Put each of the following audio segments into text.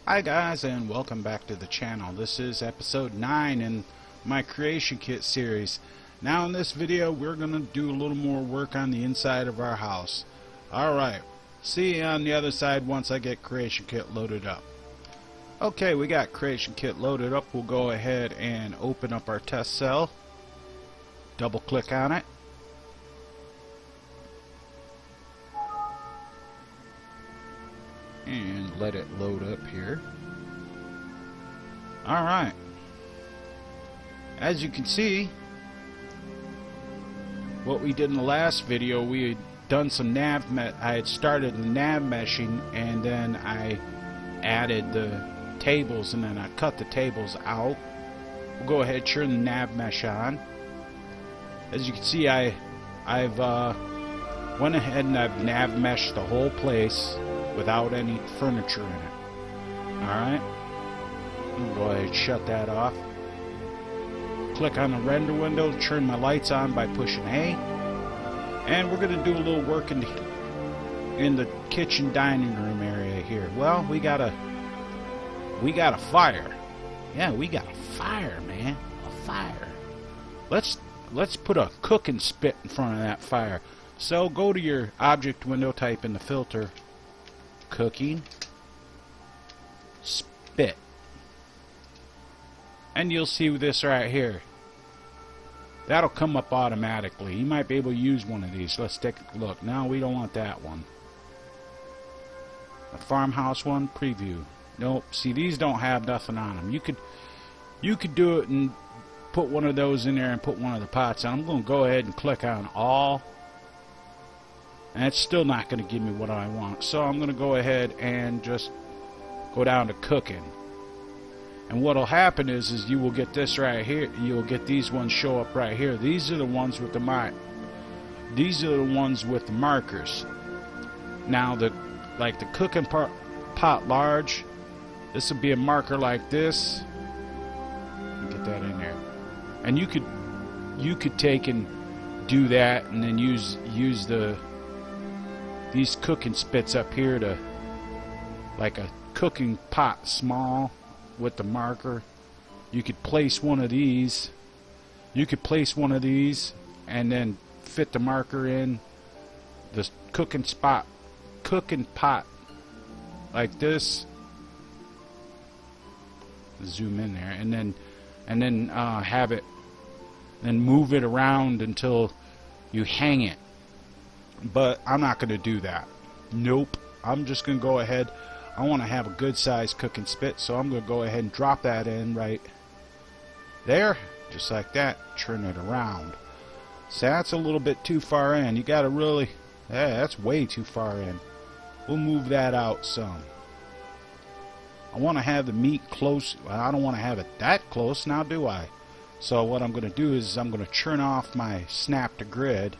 Hi guys, and welcome back to the channel. This is episode 9 in my creation kit series. Now in this video we're going to do a little more work on the inside of our house. Alright, see you on the other side once I get creation kit loaded up. Okay, we got creation kit loaded up. We'll go ahead and open up our test cell. Double click on it. And let it load up here. Alright. As you can see, what we did in the last video, we had done some I had started the nav meshing, and then I added the tables, and then I cut the tables out. We'll go ahead and turn the nav mesh on. As you can see, I've went ahead and I've nav meshed the whole place without any furniture in it. Alright, go ahead and shut that off. Click on the render window to turn my lights on by pushing A. And we're going to do a little work in the kitchen dining room area here. Well, we got a fire. Yeah, we got a fire, man. A fire. Let's put a cooking spit in front of that fire. So go to your object window, type in the filter cooking spit, and you'll see this right here. That'll come up automatically. You might be able to use one of these. Let's take a look. No, we don't want that one. The farmhouse one, preview. Nope. See, these don't have nothing on them. You could do it and put one of those in there and put one of the pots on. I'm going to go ahead and click on all. And it's still not going to give me what I want. So I'm going to go ahead and just go down to cooking. And what will happen is you will get this right here. You'll get these ones show up right here. These are the ones with the markers. Now like the cooking pot large, this would be a marker like this. Get that in there. And you could take and do that, and then use these cooking spits up here to, like a cooking pot small with the marker. You could place one of these. You could place one of these and then fit the marker in the cooking pot like this. Zoom in there, and then have it, then move it around until you hang it. But I'm not going to do that. Nope. I'm just going to go ahead. I want to have a good size cooking spit, so I'm going to go ahead and drop that in right there, just like that. Turn it around. So that's a little bit too far in. You got to really, that's way too far in. We'll move that out some. I want to have the meat close. Well, I don't want to have it that close now, do I? So what I'm going to do is I'm going to turn off my snap to grid.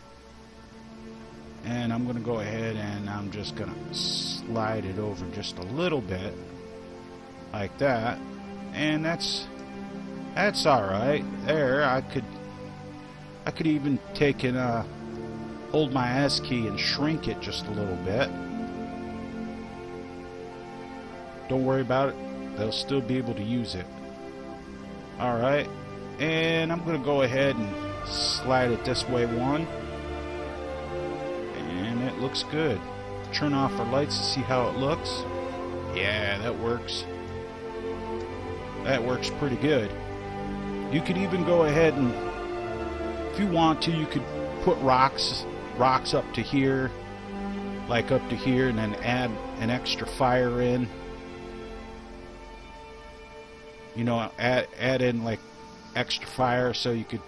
And I'm going to go ahead and I'm just going to slide it over just a little bit, like that. And that's alright. There, I could even take and hold my S key and shrink it just a little bit. Don't worry about it. They'll still be able to use it. Alright. And I'm going to go ahead and slide it this way one. It looks good. Turn off our lights to see how it looks. Yeah, that works. That works pretty good. You could even go ahead and, if you want to, you could put rocks up to here, like up to here, and then add an extra fire in. You know, add in like extra fire so you could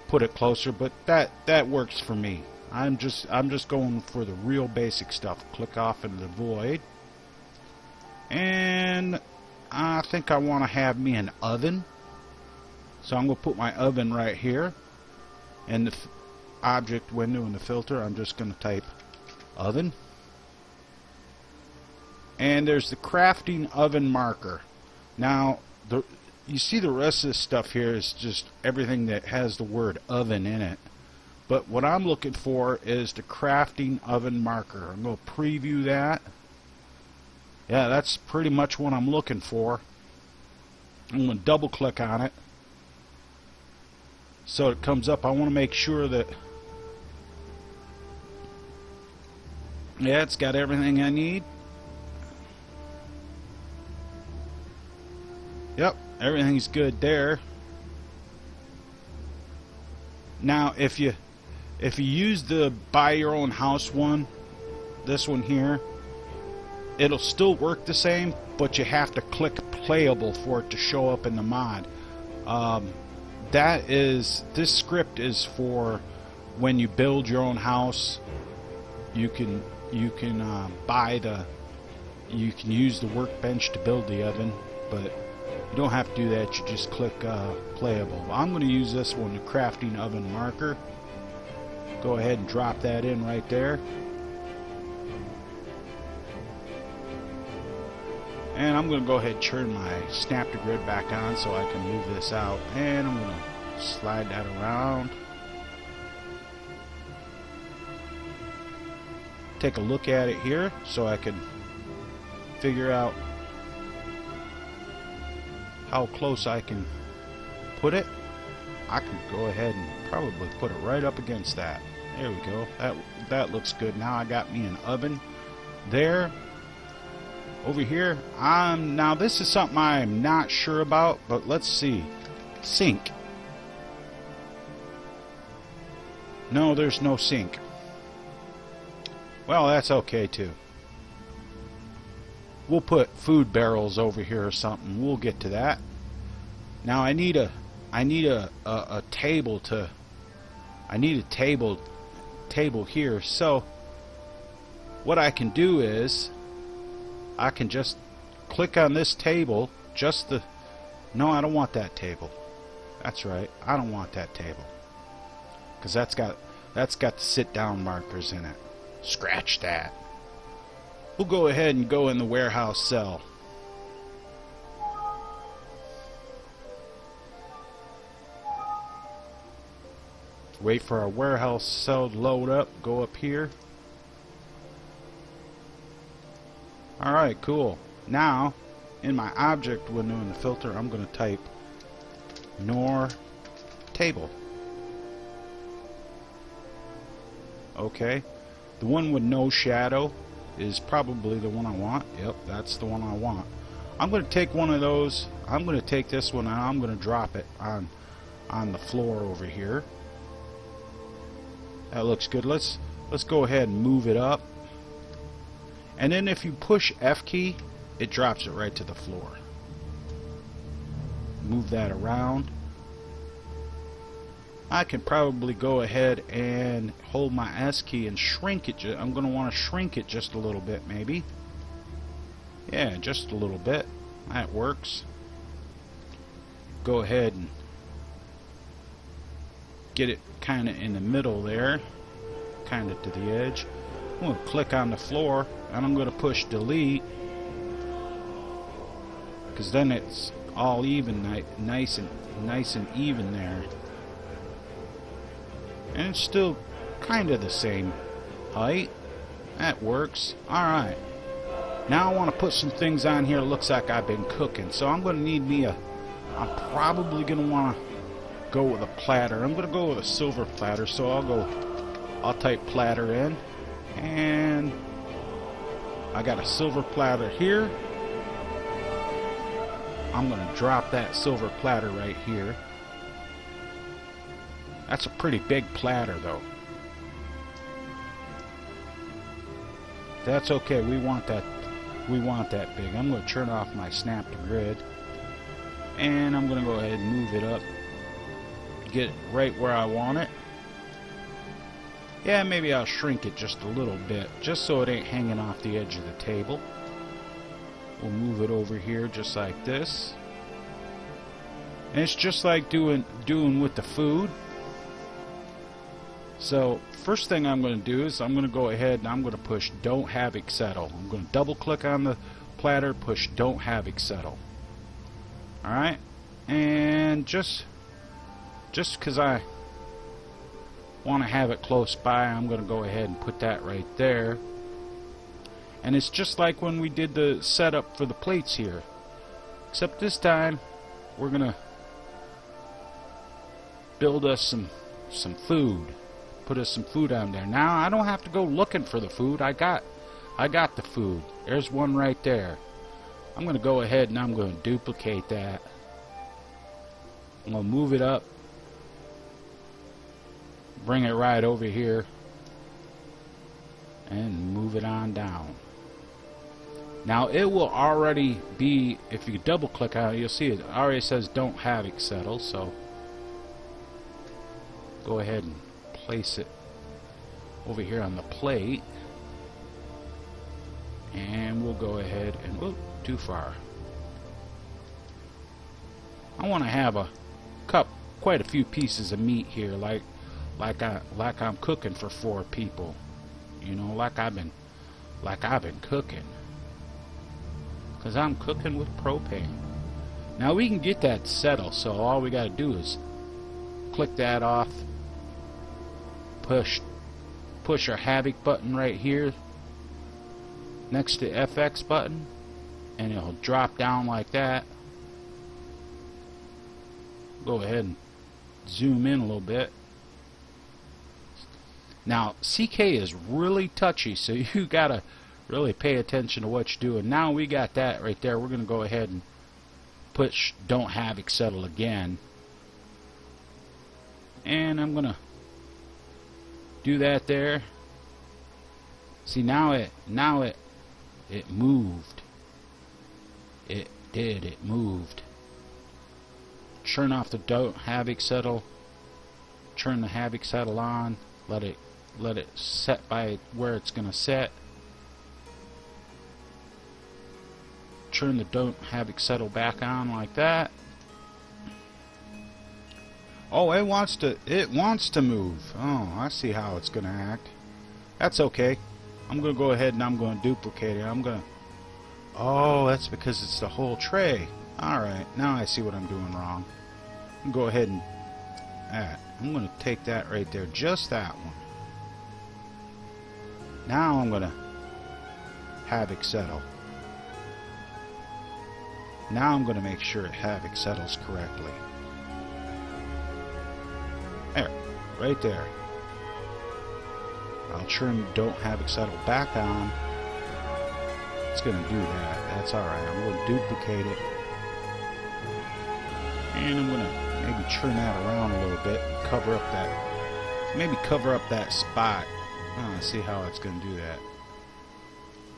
put it closer. But that works for me. I'm just going for the real basic stuff. Click off into the void. And I think I want to have me an oven. So I'm going to put my oven right here. In the object window in the filter, I'm just going to type oven. And there's the crafting oven marker. Now, you see the rest of this stuff here is just everything that has the word oven in it. But what I'm looking for is the crafting oven marker. I'm going to preview that. Yeah, that's pretty much what I'm looking for. I'm going to double click on it so it comes up. I want to make sure that, yeah, it's got everything I need. Yep, everything's good there. Now if you use the buy your own house one, this one here, it'll still work the same, but you have to click playable for it to show up in the mod. This script is for when you build your own house. You can use the workbench to build the oven, but you don't have to do that. You just click playable. I'm going to use this one, the crafting oven marker. Go ahead and drop that in right there. And I'm going to go ahead and turn my snap to grid back on so I can move this out. And I'm going to slide that around. Take a look at it here so I can figure out how close I can put it. I can go ahead and probably put it right up against that. There we go. That looks good. Now I got me an oven there. Over here, now this is something I'm not sure about, but let's see. Sink. No, there's no sink. Well, that's okay too. We'll put food barrels over here or something. We'll get to that. Now I need a table to. I need a table here. So what I can do is I can just click on this table. No, I don't want that table. That's right. I don't want that table because that's got the sit down markers in it. Scratch that. We'll go ahead and go in the warehouse cell. Wait for our warehouse cell to load up. Go up here. Alright, cool. Now, in my object window in the filter, I'm going to type nor table. Okay. The one with no shadow is probably the one I want. Yep, that's the one I want. I'm going to take one of those. I'm going to take this one and I'm going to drop it on the floor over here. That looks good. Let's go ahead and move it up. And then if you push F key, it drops it right to the floor. Move that around. I can probably go ahead and hold my S key and shrink it. I'm going to want to shrink it just a little bit, maybe. Yeah, just a little bit. That works. Go ahead and get it kind of in the middle there, kind of to the edge. I'm going to click on the floor and I'm going to push delete, because then it's all even, nice and even there. And it's still kind of the same height. That works. Alright. Now I want to put some things on here. It looks like I've been cooking. So I'm going to need me I'm probably going to want to go with a platter. I'm going to go with a silver platter. So I'll type platter in. And I got a silver platter here. I'm going to drop that silver platter right here. That's a pretty big platter, though. That's okay. We want that big. I'm going to turn off my snap to grid, and I'm going to go ahead and move it up, get it right where I want it. Yeah, maybe I'll shrink it just a little bit, just so it ain't hanging off the edge of the table. We'll move it over here just like this, and it's just like doing with the food. So first thing I'm going to do is I'm going to go ahead and I'm going to push don't havoc settle. I'm going to double click on the platter, push don't havoc settle. Alright, and just because I want to have it close by, I'm going to go ahead and put that right there. And it's just like when we did the setup for the plates here. Except this time, we're gonna build us some food. Put us some food on there. Now I don't have to go looking for the food. I got the food. There's one right there. I'm gonna go ahead and I'm gonna duplicate that. I'm gonna move it up. Bring it right over here. And move it on down. Now it will already be, if you double click on it, you'll see it already says don't have it settled, so go ahead and place it over here on the plate, and we'll go ahead and whoop, too far. I want to have quite a few pieces of meat here, like I'm cooking for 4 people, you know, like I've been cooking. Because I'm cooking with propane. Now we can get that settled, so all we got to do is click that off, push our Havoc button right here next to FX button, and it'll drop down like that. Go ahead and zoom in a little bit. Now CK is really touchy, so you gotta really pay attention to what you're doing. Now we got that right there. We're going to go ahead and push don't have it settle again. And I'm going to do that there. See, now it moved. It moved. Turn off the don't have it settle. Turn the havoc settle on. Let it set by where it's going to set. Turn the don't have it settle back on like that. Oh, it wants to move. Oh, I see how it's gonna act. That's okay. I'm gonna go ahead and I'm gonna duplicate it. Oh, that's because it's the whole tray. Alright, now I see what I'm doing wrong. I'm gonna go ahead and I'm gonna take that right there, just that one. Now I'm gonna havoc settle. Now I'm going to make sure havoc settles correctly. There, right there. I'll turn don't havoc settle back on. It's going to do that. That's alright. I'm going to duplicate it. And I'm going to maybe turn that around a little bit. Cover up that. Maybe cover up that spot. Oh, see how it's going to do that.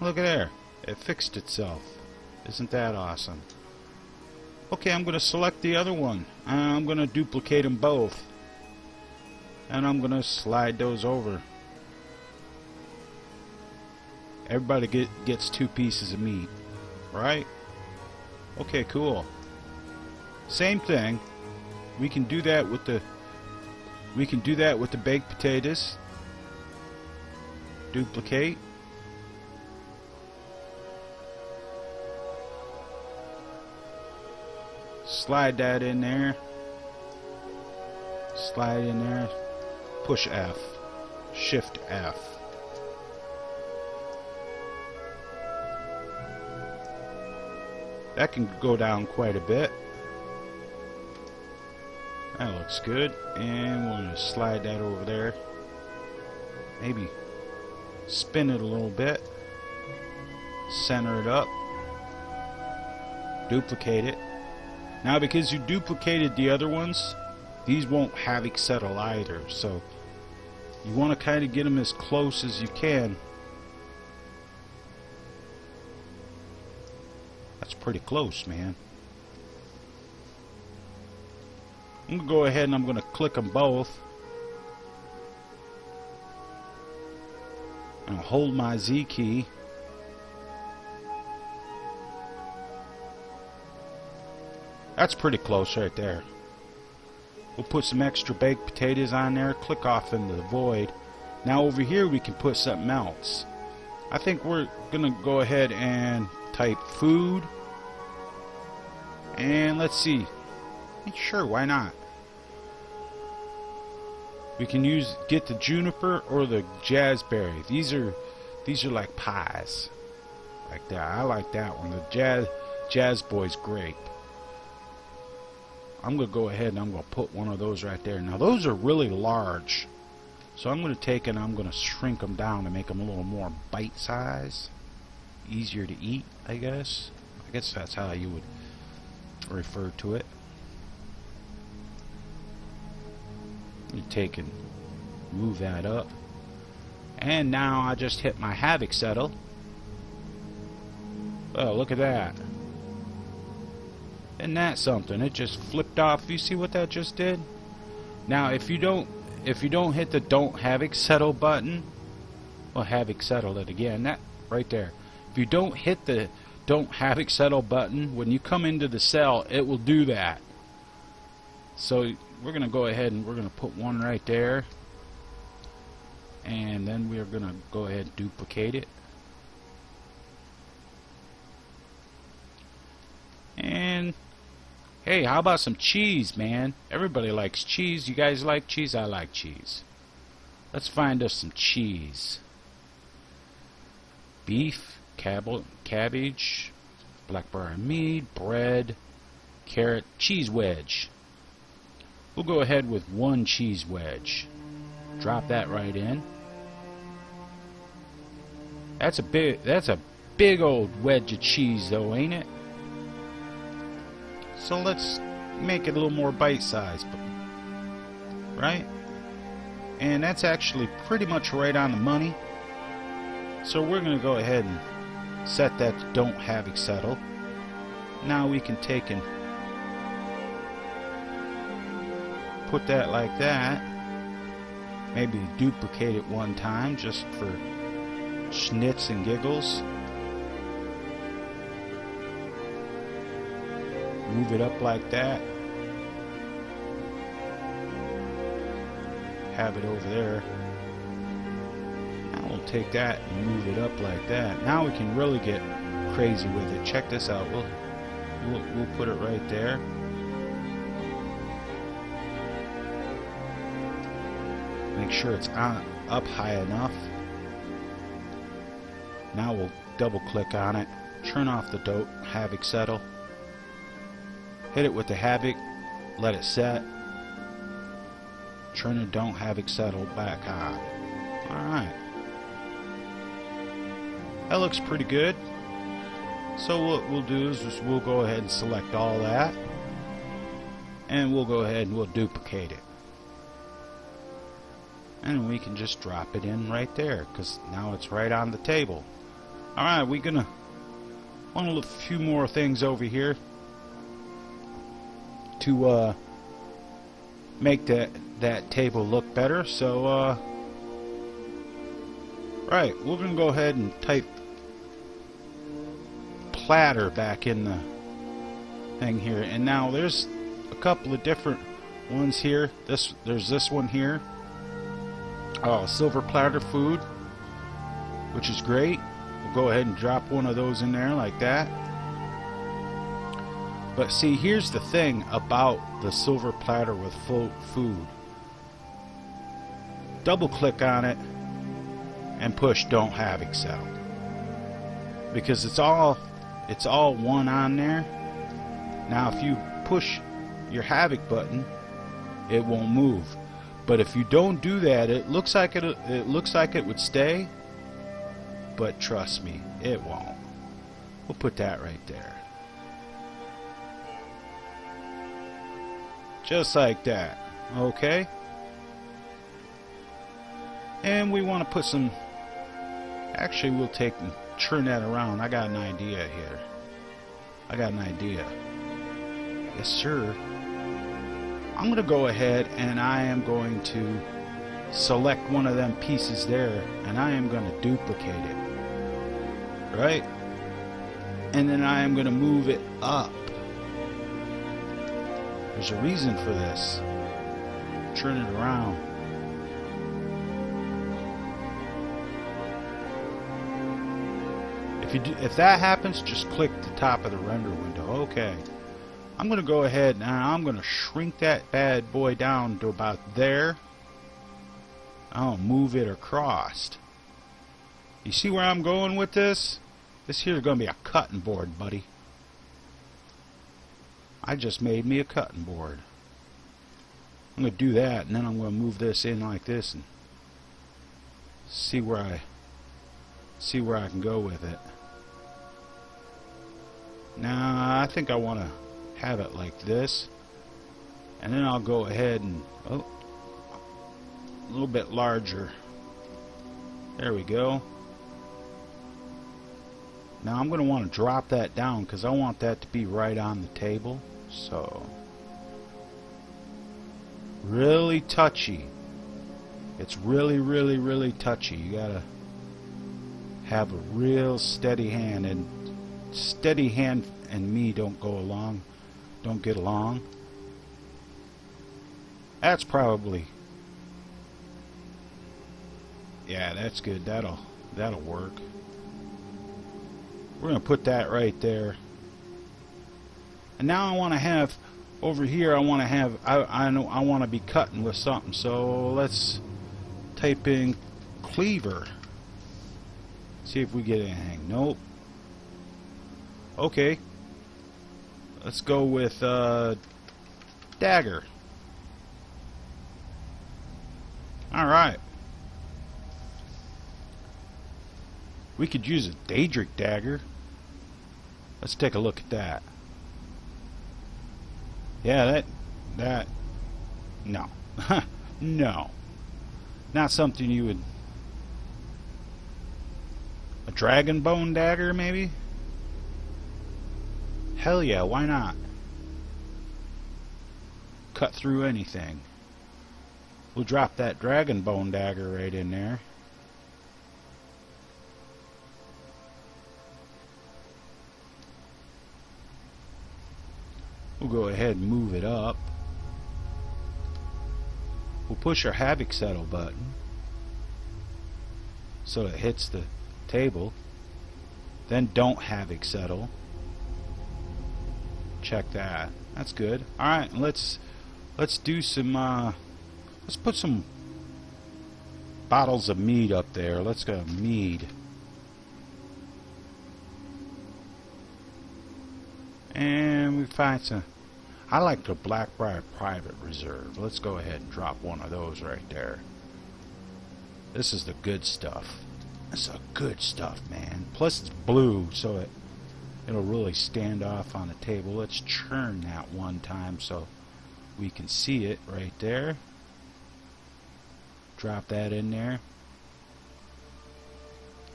Look at there. It fixed itself. Isn't that awesome? Okay, I'm going to select the other one. I'm going to duplicate them both. And I'm going to slide those over. Everybody gets 2 pieces of meat. Right? Okay, cool. Same thing. We can do that with the baked potatoes. Duplicate. Slide that in there. Slide in there. Push F. Shift F. That can go down quite a bit. That looks good. And we'll just slide that over there. Maybe spin it a little bit. Center it up. Duplicate it. Now, because you duplicated the other ones, these won't havoc settle either. So you want to kind of get them as close as you can. That's pretty close, man. I'm going to go ahead and I'm going to click them both. And I'll hold my Z key. That's pretty close right there. We'll put some extra baked potatoes on there. Click off into the void. Now over here we can put something else. I think we're going to go ahead and type food. And let's see. Sure, why not? We can get the juniper or the jazzberry. These are like pies. Like that. I like that one. The Jazz Boy's grape. I'm going to go ahead and I'm going to put one of those right there. Now those are really large. So I'm going to take and I'm going to shrink them down to make them a little more bite size. Easier to eat, I guess. I guess that's how you would refer to it. You take and move that up. And now I just hit my Havoc settle. Oh, look at that. Isn't that something? It just flipped off. You see what that just did? Now if you don't hit the don't Havoc settle button, well, Havoc settled it again. That right there. If you don't hit the don't Havoc settle button, when you come into the cell, it will do that. So we're going to go ahead and we're going to put one right there. And then we are going to go ahead and duplicate it. And hey, how about some cheese, man? Everybody likes cheese. You guys like cheese? I like cheese. Let's find us some cheese. Beef, cabbage, blackberry meat, bread, carrot, cheese wedge. We'll go ahead with one cheese wedge. Drop that right in. That's a big old wedge of cheese though, ain't it? So let's make it a little more bite-sized, right? And that's actually pretty much right on the money. So we're going to go ahead and set that to don't Havoc settle. Now we can take and put that like that. Maybe duplicate it one time just for schnitz and giggles. Move it up like that. Have it over there. Now we'll take that and move it up like that. Now we can really get crazy with it. Check this out. We'll put it right there. Make sure it's up high enough. Now we'll double click on it. Turn off the don't Havoc settle. Hit it with the Havoc. Let it set. Turn the don't Havoc settle back on. Alright. That looks pretty good. So what we'll do is we'll go ahead and select all that. And we'll go ahead and we'll duplicate it. And we can just drop it in right there, because now it's right on the table. Alright, we're gonna want a few more things over here to make that table look better. So right, we're gonna go ahead and type platter back in the thing here, and now there's a couple of different ones here. There's this one here. Silver platter food, which is great. We'll go ahead and drop one of those in there like that. But see, here's the thing about the silver platter with full food. Double click on it and push don't Havoc settle, because it's all one on there. Now if you push your Havoc button, it won't move. But if you don't do that, it looks like it would stay, but trust me, it won't. We'll put that right there. Just like that. Okay? And we want to put some... Actually, we'll take and turn that around. I got an idea here. I got an idea. Yes, sir. I'm going to go ahead and I am going to select one of them pieces there, and I am going to duplicate it. Right? And then I am going to move it up. There's a reason for this. Turn it around. If that happens, just click the top of the render window. Okay. I'm going to go ahead now. I'm going to shrink that bad boy down to about there. I'll move it across. You see where I'm going with this? This here's gonna be a cutting board, buddy. I just made me a cutting board. I'm gonna do that, and then I'm gonna move this in like this and see where I can go with it. Now I think I want to have it like this, and then I'll go ahead and a little bit larger. There we go. Now I'm going to want to drop that down because I want that to be right on the table. So really touchy. It's really touchy. You gotta have a real steady hand, and steady hand and me don't get along. That's probably, yeah, that's good. That'll work. We're gonna put that right there. And now I want to have over here. I want to have. I know I want to be cutting with something. So let's type in cleaver. See if we get anything. Nope. Okay. Let's go with dagger. Alright. We could use a Daedric dagger. Let's take a look at that. Yeah, that no. No. Not something you would. A dragon bone dagger, maybe? Hell yeah, why not? Cut through anything. We'll drop that dragon bone dagger right in there. We'll go ahead and move it up. We'll push our Havoc Settle button so it hits the table. Then don't Havoc Settle. Check that. That's good. Alright, let's do some let's put some bottles of mead up there. Let's go mead. And we find some. I like the Blackbriar Private Reserve. Let's go ahead and drop one of those right there. This is the good stuff. This is the good stuff, man. Plus it's blue, so it'll really stand off on the table. Let's churn that one time so we can see it right there. Drop that in there.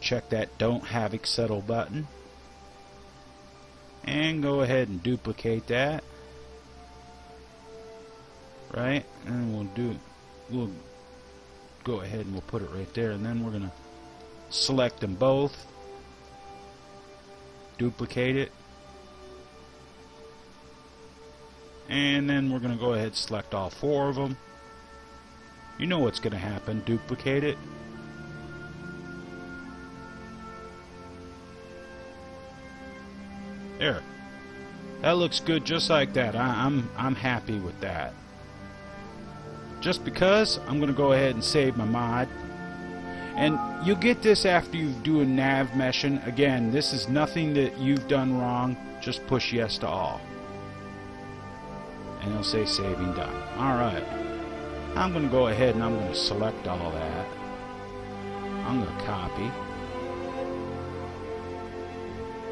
Check that Don't Havoc Settle button. And go ahead and duplicate that. Right? And we'll go ahead and we'll put it right there, and then we're gonna select them both. Duplicate it. And then we're gonna go ahead and select all four of them. You know what's gonna happen. Duplicate it. There. That looks good just like that. I'm happy with that. Just because, I'm going to go ahead and save my mod. And you'll get this after you do a nav meshing. Again, this is nothing that you've done wrong. Just push yes to all. And it'll say saving done. Alright. I'm going to go ahead and I'm going to select all that. I'm going to copy.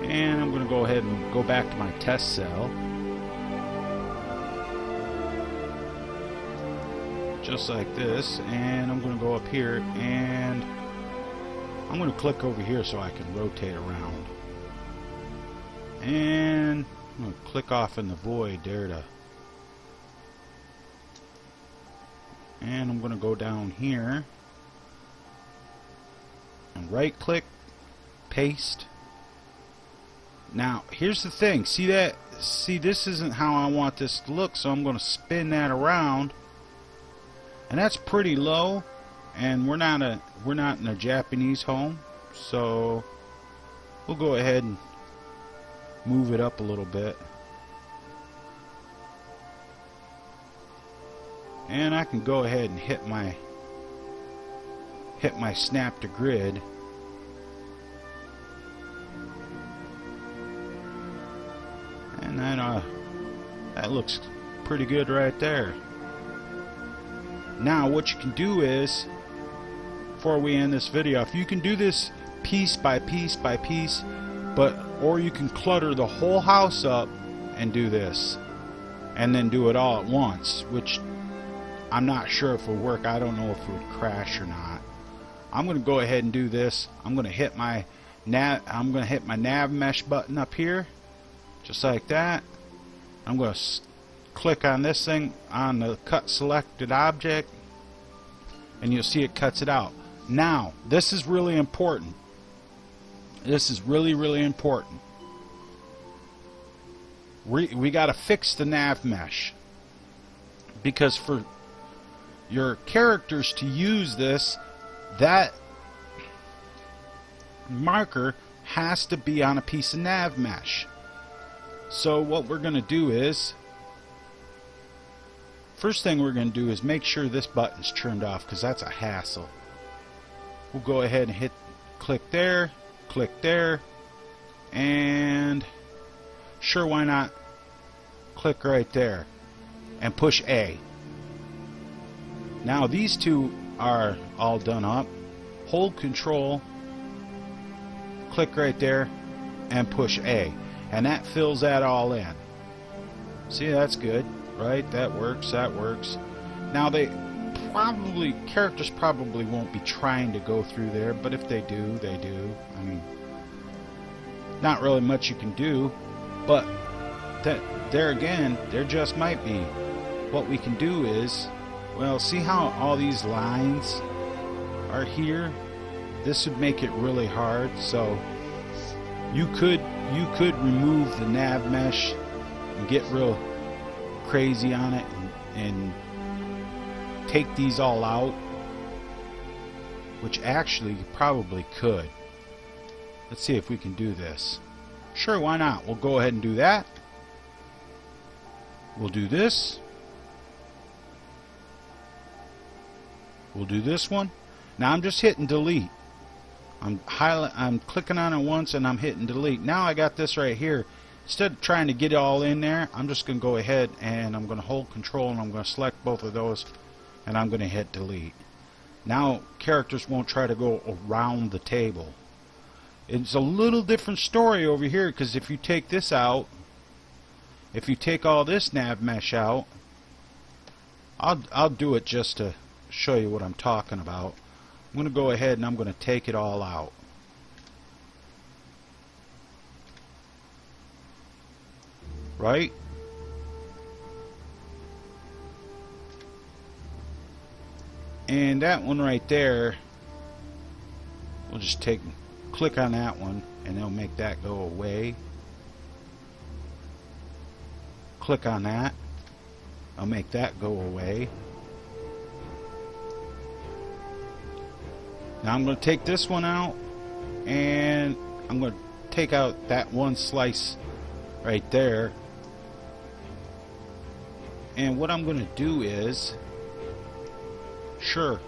And I'm going to go ahead and go back to my test cell. Just like this. And I'm going to go up here and I'm going to click over here so I can rotate around. And I'm going to click off in the void there to. And I'm going to go down here and right click, paste. Now, here's the thing. See that? See, this isn't how I want this to look, so I'm going to spin that around. And that's pretty low, and we're not in a Japanese home, so we'll go ahead and move it up a little bit. And I can go ahead and hit my snap to grid. that looks pretty good right there. Now what you can do is, before we end this video, if you can do this piece by piece by piece, or you can clutter the whole house up and do this, and then do it all at once, which I'm not sure if it will work. I don't know if it would crash or not. I'm going to go ahead and do this. I'm going to hit my nav mesh button up here, just like that. I'm going to click on this thing on the cut selected object, and you'll see it cuts it out. Now, this is really important. This is really, really important. We got to fix the nav mesh, because for your characters to use this, that marker has to be on a piece of nav mesh. So what we're going to do is, first thing we're going to do is make sure this button's turned off, because that's a hassle. We'll go ahead and click there, and sure, why not click right there and push A. Now these two are all done up. Hold Control, click right there, and push A, and that fills that all in. See, that's good, right? That works. Now characters probably won't be trying to go through there, but if they do, they do. I mean, not really much you can do, but there again, there just might be. What we can do is, well, see how all these lines are here? This would make it really hard. So you could remove the nav mesh and get real crazy on it and take these all out, which actually you probably could. Let's see if we can do this. Sure, why not? We'll go ahead and do that. We'll do this. We'll do this one. Now I'm just hitting delete. I'm clicking on it once and I'm hitting delete. Now I got this right here. Instead of trying to get it all in there, I'm just going to go ahead and I'm going to hold Control and I'm going to select both of those, and I'm going to hit delete. Now characters won't try to go around the table. It's a little different story over here, because if you take this out, if you take all this nav mesh out, I'll do it just to show you what I'm talking about. I'm going to go ahead and I'm going to take it all out. Right? And that one right there, we'll just click on that one and it'll make that go away. Click on that, I'll make that go away. Now I'm going to take this one out, and I'm going to take out that one slice right there. And what I'm going to do is, sure,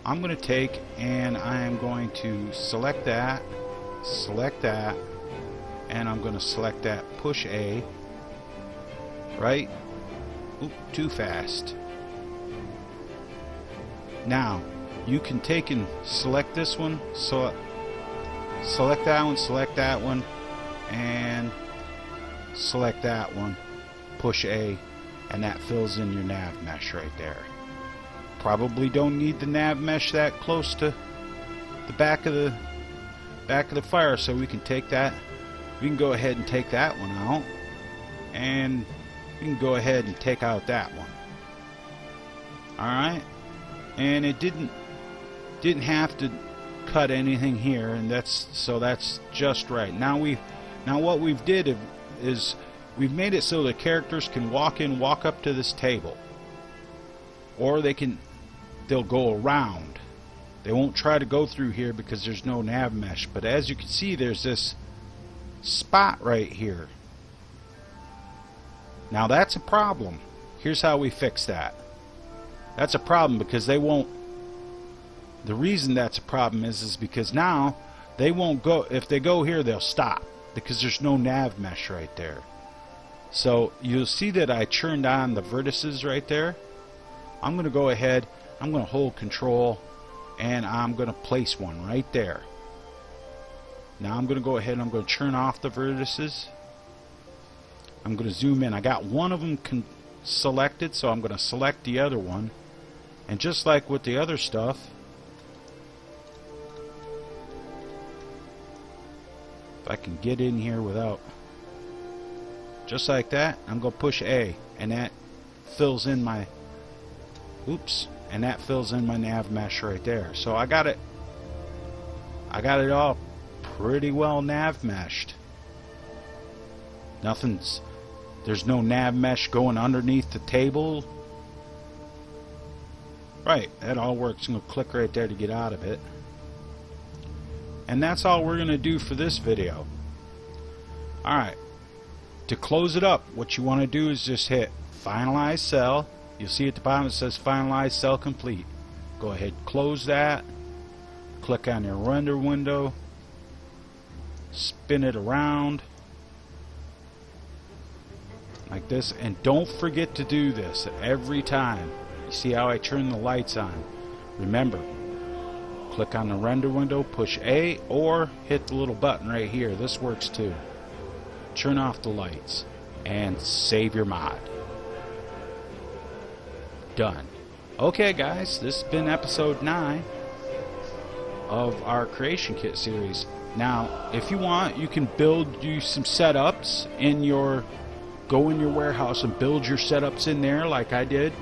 I'm going to take and I am going to select that, and I'm going to select that, push A, right? Oop, too fast. Now you can take and select this one, select that one, and select that one, push A, and that fills in your nav mesh right there. Probably don't need the nav mesh that close to the back of the fire, so we can take that. We can go ahead and take that one out, and we can go ahead and take out that one. Alright, and it didn't have to cut anything here, and that's just right. Now what we've did is we've made it so the characters can walk up to this table, or they'll go around. They won't try to go through here because there's no nav mesh. But as you can see, there's this spot right here. Now that's a problem. Here's how we fix that. That's a problem because they won't. The reason that's a problem is because now they won't go. If they go here, they'll stop because there's no nav mesh right there. So you'll see that I turned on the vertices right there. I'm going to go ahead, I'm going to hold control, and I'm going to place one right there. Now I'm going to go ahead and I'm going to turn off the vertices. I'm going to zoom in. I got one of them selected, so I'm going to select the other one. And just like with the other stuff, if I can get in here without, just like that, I'm going to push A, and that fills in my, oops, and that fills in my nav mesh right there. So I got it all pretty well nav meshed. There's no nav mesh going underneath the table. Right, that all works. I'm going to click right there to get out of it. And that's all we're going to do for this video. Alright, to close it up, what you want to do is just hit Finalize Cell. You'll see at the bottom it says Finalize Cell Complete. Go ahead, close that. Click on your render window. Spin it around like this, and don't forget to do this every time. You see how I turn the lights on? Remember, click on the render window, push A, or hit the little button right here. This works too. Turn off the lights and save your mod. Done. Okay guys, this has been episode 9 of our creation kit series. Now if you want, you can build you some setups in your, go in your warehouse and build your setups in there like I did.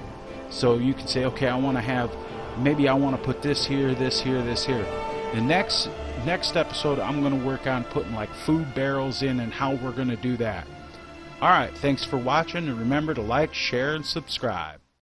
So you can say, okay, I want to have, maybe I want to put this here, this here, this here. The next episode I'm going to work on putting like food barrels in and how we're going to do that. Alright, thanks for watching, and remember to like, share, and subscribe.